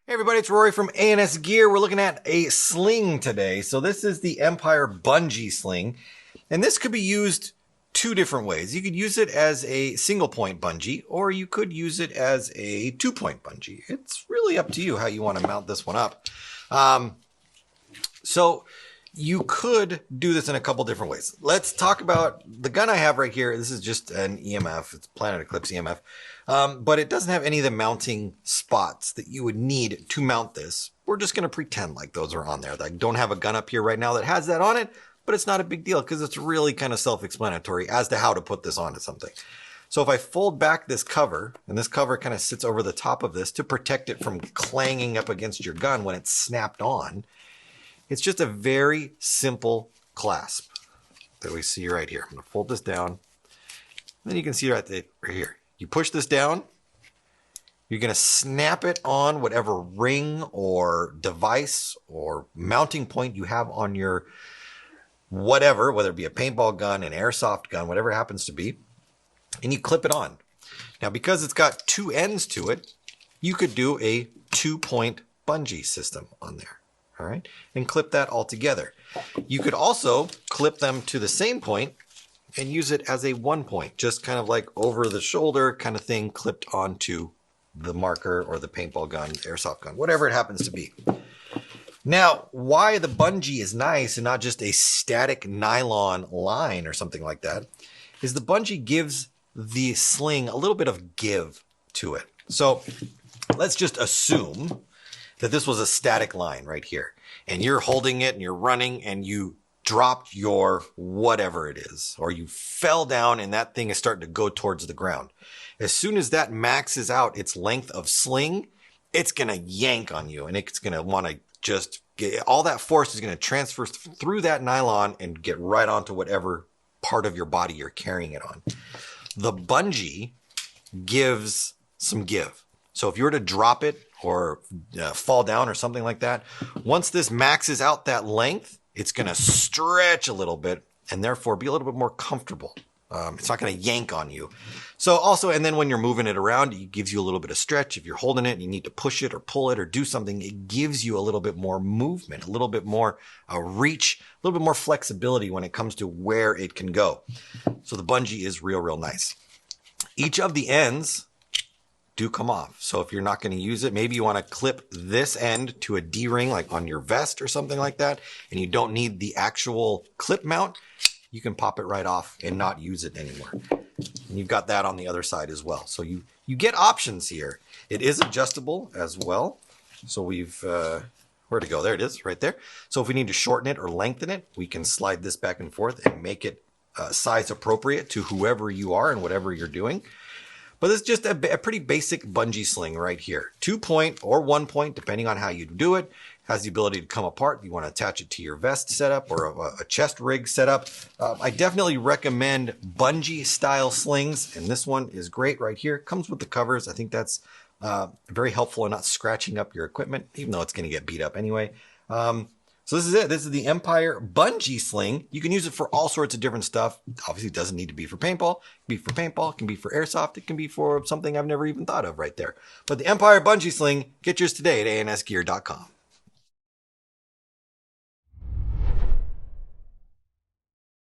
Hey everybody, it's Rory from A&S Gear. We're looking at a sling today. So this is the Empire Bungee Sling, and this could be used two different ways. You could use it as a single point bungee, or you could use it as a 2-point bungee. It's really up to you how you want to mount this one up. So you could do this in a couple different ways. Let's talk about the gun I have right here. This is just an EMF. It's Planet Eclipse EMF. But it doesn't have any of the mounting spots that you would need to mount this. We're just going to pretend like those are on there. I don't have a gun up here right now that has that on it, but it's not a big deal because it's really kind of self-explanatory as to how to put this onto something. So if I fold back this cover, and this cover kind of sits over the top of this to protect it from clanging up against your gun when it's snapped on, it's just a very simple clasp that we see right here. I'm going to fold this down, and then you can see right here. You push this down, you're going to snap it on whatever ring or device or mounting point you have on your whatever, whether it be a paintball gun, an airsoft gun, whatever it happens to be, and you clip it on. Now, because it's got two ends to it, you could do a 2-point bungee system on there, all right, and clip that all together. You could also clip them to the same point and use it as a 1-point, just kind of like over the shoulder kind of thing, clipped onto the marker or the paintball gun, the airsoft gun, whatever it happens to be. Now, why the bungee is nice and not just a static nylon line or something like that is the bungee gives the sling a little bit of give to it. So let's just assume that this was a static line right here, and you're holding it and you're running and you dropped your whatever it is, or you fell down and that thing is starting to go towards the ground. As soon as that maxes out its length of sling, it's going to yank on you, and it's going to want to just get all that force is going to transfer through that nylon and get right onto whatever part of your body you're carrying it on. The bungee gives some give. So if you were to drop it or fall down or something like that, once this maxes out that length, it's going to stretch a little bit and therefore be a little bit more comfortable. It's not going to yank on you. So also, and then when you're moving it around, it gives you a little bit of stretch. If you're holding it and you need to push it or pull it or do something, it gives you a little bit more movement, a little bit more reach, a little bit more flexibility when it comes to where it can go. So the bungee is real nice. Each of the ends do come off. So if you're not going to use it, maybe you want to clip this end to a D-ring, like on your vest or something like that, and you don't need the actual clip mount, you can pop it right off and not use it anymore. And you've got that on the other side as well. So you get options here. It is adjustable as well. So we've, where'd it go? There it is, right there. So if we need to shorten it or lengthen it, we can slide this back and forth and make it size appropriate to whoever you are and whatever you're doing. But it's just a pretty basic bungee sling right here. 2-point or 1-point, depending on how you do it. Has the ability to come apart if you want to attach it to your vest setup or a chest rig setup. I definitely recommend bungee style slings, and this one is great right here. It comes with the covers. I think that's very helpful in not scratching up your equipment, even though it's going to get beat up anyway. So this is it. This is the Empire Bungee Sling. You can use it for all sorts of different stuff. Obviously, it doesn't need to be for paintball. It can be for paintball. It can be for airsoft. It can be for something I've never even thought of right there. But the Empire Bungee Sling, get yours today at ansgear.com.